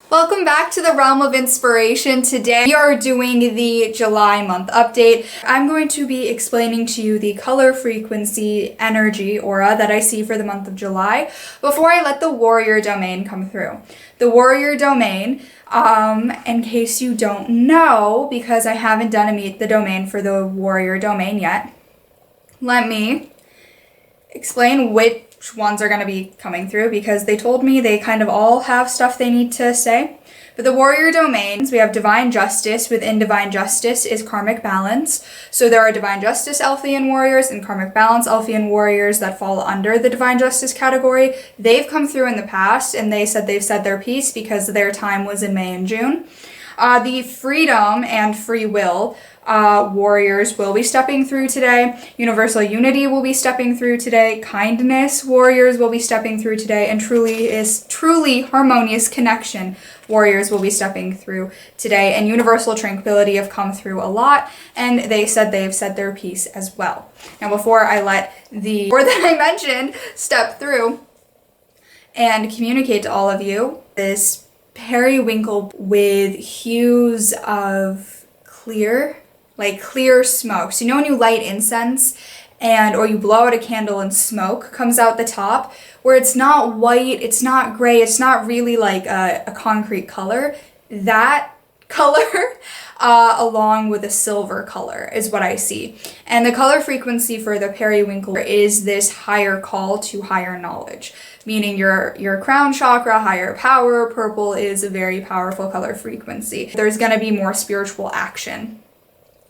Welcome back to the Realm of Inspiration. Today we are doing the July month update. I'm going to be explaining to you the color frequency energy aura that I see for the month of July before I let the warrior domain come through. The warrior domain, in case you don't know, because I haven't done a meet the domain for the warrior domain yet, let me explain which ones are going to be coming through, because they told me they kind of all have stuff they need to say. But the warrior domains, we have divine justice. Within divine justice is karmic balance. So there are divine justice Elfian Warriors and karmic balance Elfian Warriors that fall under the divine justice category. They've come through in the past and they said they've said their piece because their time was in May and June. The freedom and free will warriors will be stepping through today. Universal unity will be stepping through today. Kindness warriors will be stepping through today. And truly harmonious connection warriors will be stepping through today. And universal tranquility have come through a lot. And they've said their piece as well. Now, before I let the word that I mentioned step through and communicate to all of you, this periwinkle with hues of clear smoke. So you know when you light incense or you blow out a candle and smoke comes out the top, where it's not white, it's not gray, it's not really like a concrete color. That color along with a silver color is what I see. And the color frequency for the periwinkle is this higher call to higher knowledge, meaning your crown chakra, higher power. Purple is a very powerful color frequency. There's going to be more spiritual action.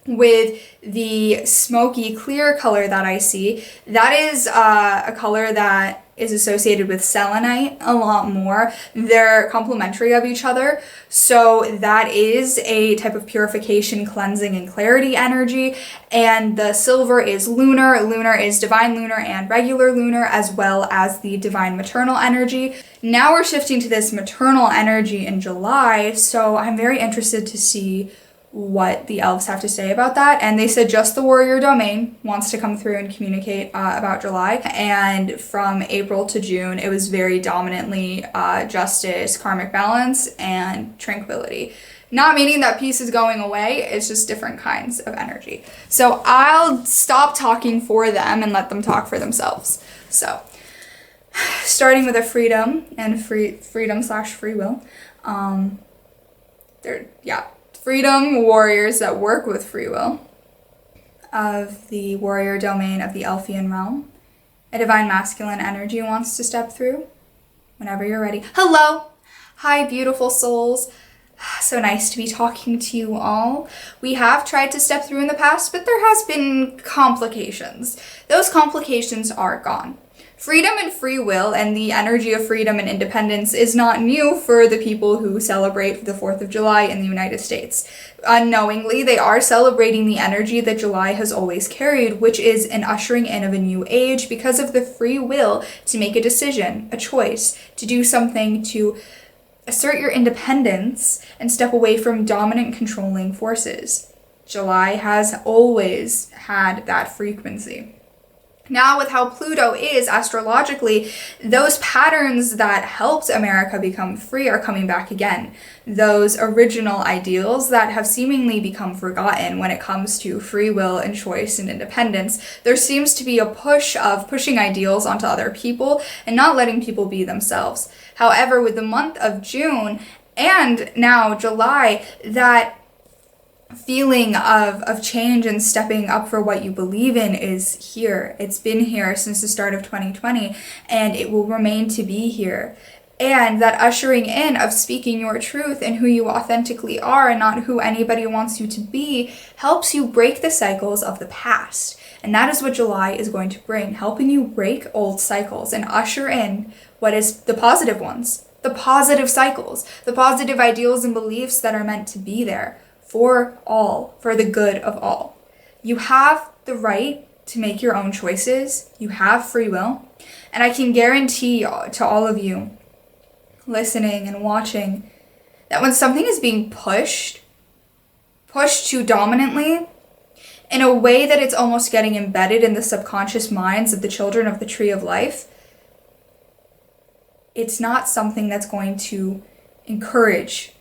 With the smoky clear color that I see, that is a color that is associated with selenite a lot more. They're complementary of each other. So that is a type of purification, cleansing, and clarity energy. And the silver is lunar. Lunar is divine lunar and regular lunar, as well as the divine maternal energy. Now we're shifting to this maternal energy in July. So I'm very interested to see what the elves have to say about that. And they said just the warrior domain wants to come through and communicate about July. And from April to June, it was very dominantly justice, karmic balance, and tranquility. Not meaning that peace is going away, it's just different kinds of energy. So I'll stop talking for them and let them talk for themselves. So starting with a freedom and freedom/free will. Freedom warriors that work with free will of the warrior domain of the Elfian Realm. A divine masculine energy wants to step through whenever you're ready. Hello! Hi, beautiful souls. So nice to be talking to you all. We have tried to step through in the past, but there has been complications. Those complications are gone. Freedom and free will and the energy of freedom and independence is not new for the people who celebrate the 4th of July in the United States. Unknowingly, they are celebrating the energy that July has always carried, which is an ushering in of a new age because of the free will to make a decision, a choice, to do something, to assert your independence and step away from dominant controlling forces. July has always had that frequency. Now, with how Pluto is astrologically, those patterns that helped America become free are coming back again. Those original ideals that have seemingly become forgotten when it comes to free will and choice and independence. There seems to be a push of pushing ideals onto other people and not letting people be themselves. However, with the month of June and now July, that feeling of change and stepping up for what you believe in is here. It's been here since the start of 2020, and it will remain to be here. And that ushering in of speaking your truth and who you authentically are and not who anybody wants you to be helps you break the cycles of the past. And that is what July is going to bring, helping you break old cycles and usher in what is the positive ones, the positive cycles, the positive ideals and beliefs that are meant to be there. For all, for the good of all. You have the right to make your own choices. You have free will. And I can guarantee to all of you listening and watching that when something is being pushed too dominantly, in a way that it's almost getting embedded in the subconscious minds of the children of the tree of life, it's not something that's going to encourage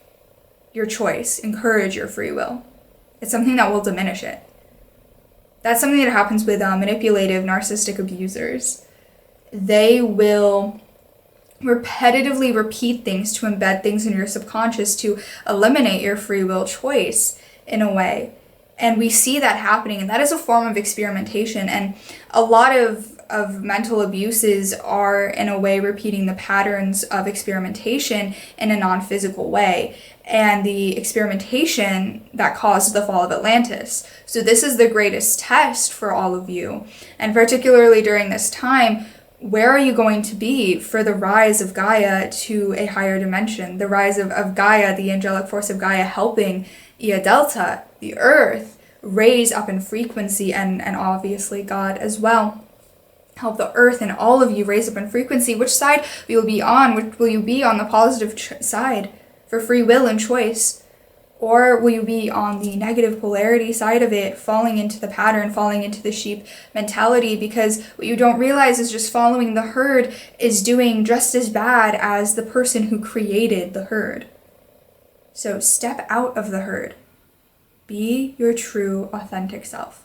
your choice, encourage your free will. It's something that will diminish it. That's something that happens with manipulative, narcissistic abusers. They will repetitively repeat things to embed things in your subconscious to eliminate your free will choice in a way. And we see that happening, and that is a form of experimentation. And a lot of mental abuses are, in a way, repeating the patterns of experimentation in a non-physical way. And the experimentation that caused the fall of Atlantis. So this is the greatest test for all of you. And particularly during this time, where are you going to be for the rise of Gaia to a higher dimension? The rise of Gaia, the angelic force of Gaia, helping Ea Delta, the earth, raise up in frequency, and obviously God as well. Help the earth and all of you raise up in frequency. Which side will you be on? Will you be on the positive side for free will and choice? Or will you be on the negative polarity side of it, falling into the pattern, falling into the sheep mentality? Because what you don't realize is just following the herd is doing just as bad as the person who created the herd. So step out of the herd. Be your true, authentic self.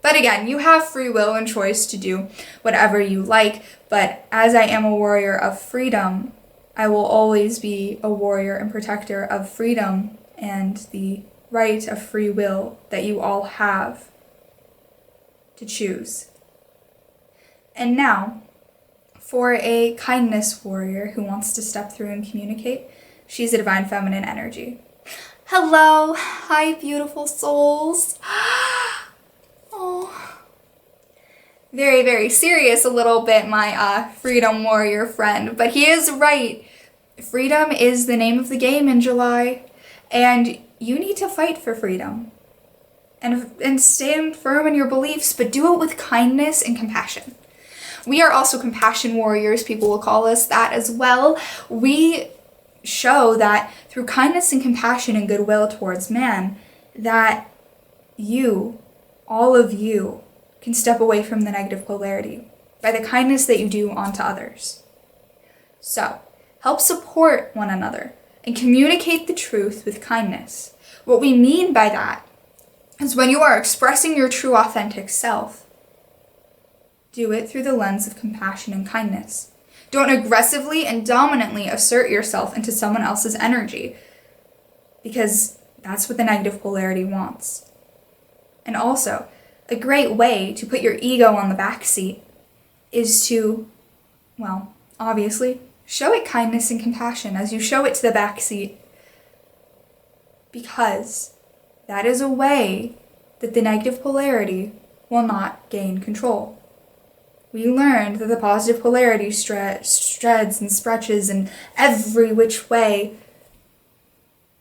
But again, you have free will and choice to do whatever you like. But as I am a warrior of freedom, I will always be a warrior and protector of freedom and the right of free will that you all have to choose. And now, for a kindness warrior who wants to step through and communicate, she's a divine feminine energy. Hello, hi beautiful souls. Oh, very, very serious a little bit, my freedom warrior friend, but he is right. Freedom is the name of the game in July, and you need to fight for freedom and stand firm in your beliefs, but do it with kindness and compassion. We are also compassion warriors, people will call us that as well. We show that through kindness and compassion and goodwill towards man, that you, all of you, can step away from the negative polarity by the kindness that you do onto others. So, help support one another and communicate the truth with kindness. What we mean by that is when you are expressing your true authentic self, do it through the lens of compassion and kindness. Don't aggressively and dominantly assert yourself into someone else's energy, because that's what the negative polarity wants. And also, a great way to put your ego on the back seat is to, well, obviously, show it kindness and compassion as you show it to the back seat, because that is a way that the negative polarity will not gain control. We learned that the positive polarity spreads and stretches in every which way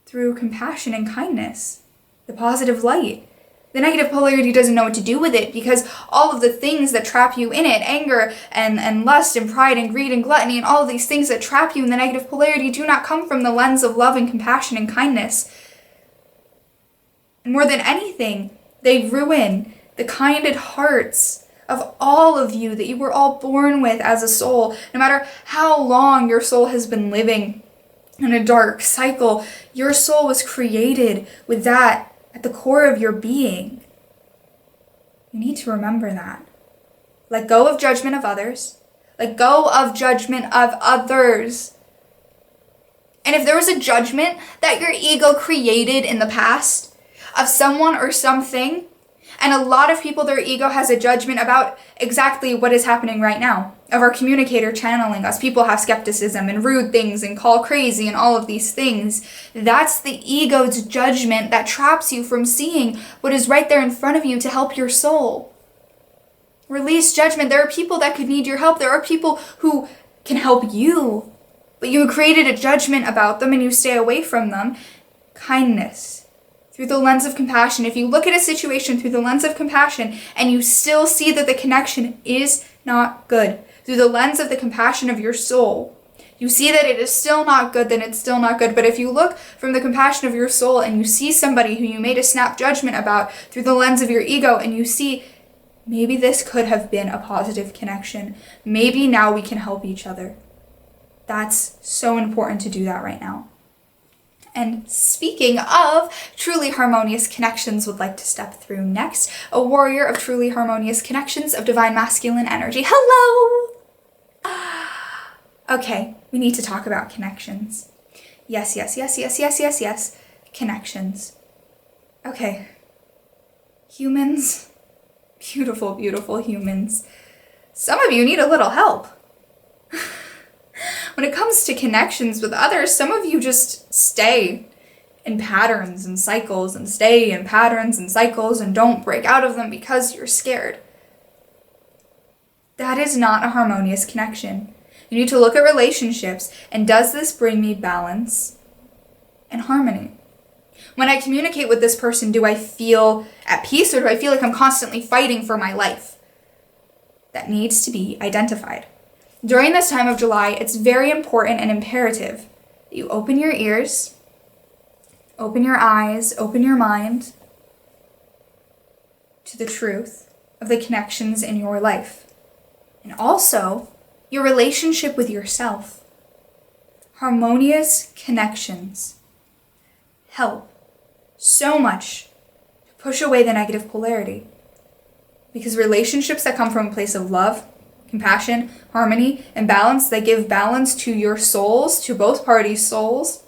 through compassion and kindness, the positive light. The negative polarity doesn't know what to do with it, because all of the things that trap you in it, anger and lust and pride and greed and gluttony and all of these things that trap you in the negative polarity do not come from the lens of love and compassion and kindness. And more than anything, they ruin the kinded hearts of all of you that you were all born with as a soul. No matter how long your soul has been living in a dark cycle, your soul was created with that at the core of your being. You need to remember that. Let go of judgment of others. Let go of judgment of others. And if there was a judgment that your ego created in the past of someone or something, and a lot of people, their ego has a judgment about exactly what is happening right now, of our communicator channeling us. People have skepticism and rude things and call crazy and all of these things. That's the ego's judgment that traps you from seeing what is right there in front of you to help your soul. Release judgment. There are people that could need your help. There are people who can help you, but you created a judgment about them and you stay away from them. Kindness. Through the lens of compassion. If you look at a situation through the lens of compassion and you still see that the connection is not good, through the lens of the compassion of your soul, you see that it is still not good, then it's still not good. But if you look from the compassion of your soul and you see somebody who you made a snap judgment about through the lens of your ego, and you see, maybe this could have been a positive connection. Maybe now we can help each other. That's so important to do that right now. And speaking of truly harmonious connections, would like to step through next, a warrior of truly harmonious connections of divine masculine energy. Hello! Okay, we need to talk about connections. Yes. Connections. Okay. Humans. Beautiful, beautiful humans. Some of you need a little help. When it comes to connections with others, some of you just stay in patterns and cycles and stay in patterns and cycles and don't break out of them because you're scared. That is not a harmonious connection. You need to look at relationships and does this bring me balance and harmony? When I communicate with this person, do I feel at peace or do I feel like I'm constantly fighting for my life? That needs to be identified. During this time of July, it's very important and imperative that you open your ears, open your eyes, open your mind to the truth of the connections in your life. And also, your relationship with yourself. Harmonious connections help so much to push away the negative polarity. Because relationships that come from a place of love, compassion, harmony, and balance, that give balance to your souls, to both parties' souls,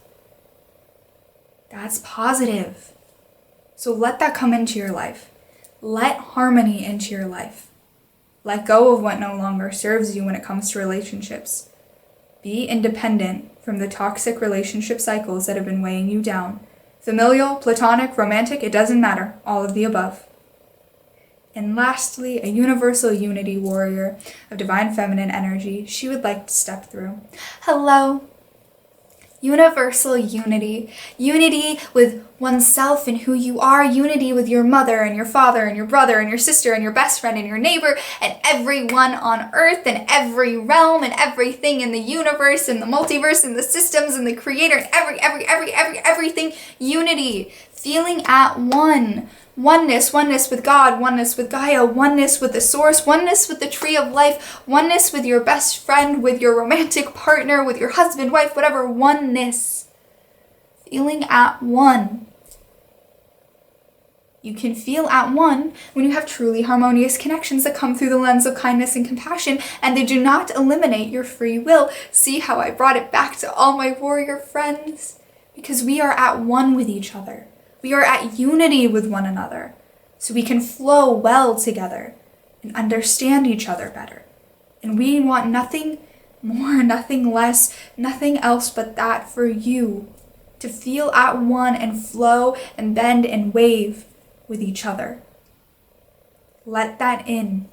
that's positive. So let that come into your life. Let harmony into your life. Let go of what no longer serves you when it comes to relationships. Be independent from the toxic relationship cycles that have been weighing you down. Familial, platonic, romantic, it doesn't matter. All of the above. And lastly, a universal unity warrior of divine feminine energy, she would like to step through. Hello. Universal unity. Unity with oneself and who you are. Unity with your mother and your father and your brother and your sister and your best friend and your neighbor and everyone on earth and every realm and everything in the universe and the multiverse and the systems and the creator and everything. Unity. Feeling at one. Oneness with God, oneness with Gaia, oneness with the source, oneness with the tree of life, oneness with your best friend, with your romantic partner, with your husband, wife, whatever, oneness. Feeling at one. You can feel at one when you have truly harmonious connections that come through the lens of kindness and compassion, and they do not eliminate your free will. See how I brought it back to all my warrior friends? Because we are at one with each other. We are at unity with one another, so we can flow well together and understand each other better. And we want nothing more, nothing less, nothing else but that for you, to feel at one and flow and bend and wave with each other. Let that in.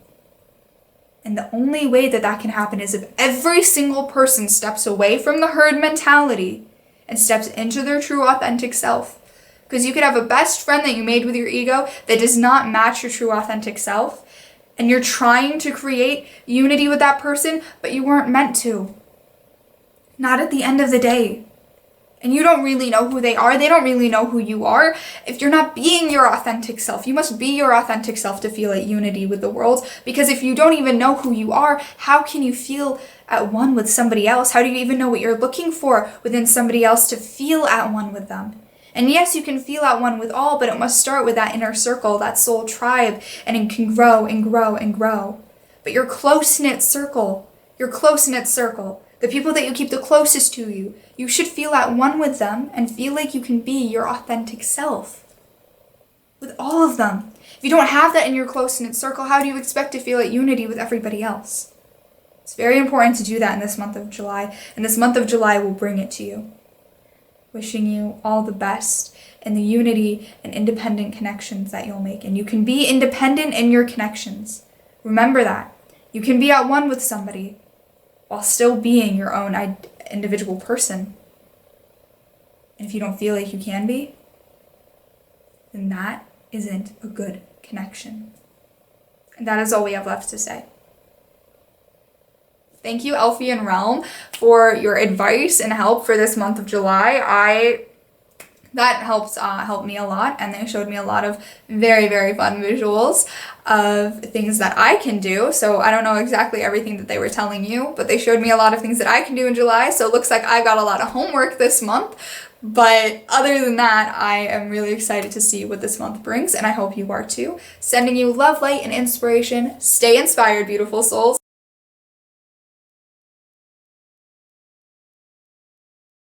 And the only way that that can happen is if every single person steps away from the herd mentality and steps into their true authentic self. Because you could have a best friend that you made with your ego that does not match your true authentic self. And you're trying to create unity with that person, but you weren't meant to. Not at the end of the day. And you don't really know who they are. They don't really know who you are. If you're not being your authentic self, you must be your authentic self to feel at unity with the world. Because if you don't even know who you are, how can you feel at one with somebody else? How do you even know what you're looking for within somebody else to feel at one with them? And yes, you can feel at one with all, but it must start with that inner circle, that soul tribe, and it can grow and grow and grow. But your close-knit circle, the people that you keep the closest to you, you should feel at one with them and feel like you can be your authentic self. With all of them. If you don't have that in your close-knit circle, how do you expect to feel at unity with everybody else? It's very important to do that in this month of July, and this month of July will bring it to you. Wishing you all the best in the unity and independent connections that you'll make. And you can be independent in your connections. Remember that. You can be at one with somebody while still being your own individual person. And if you don't feel like you can be, then that isn't a good connection. And that is all we have left to say. Thank you, Elfian Realm, for your advice and help for this month of July. I that helped me a lot, and they showed me a lot of very, very fun visuals of things that I can do. So I don't know exactly everything that they were telling you, but they showed me a lot of things that I can do in July, so it looks like I got a lot of homework this month. But other than that, I am really excited to see what this month brings, and I hope you are too. Sending you love, light, and inspiration. Stay inspired, beautiful souls.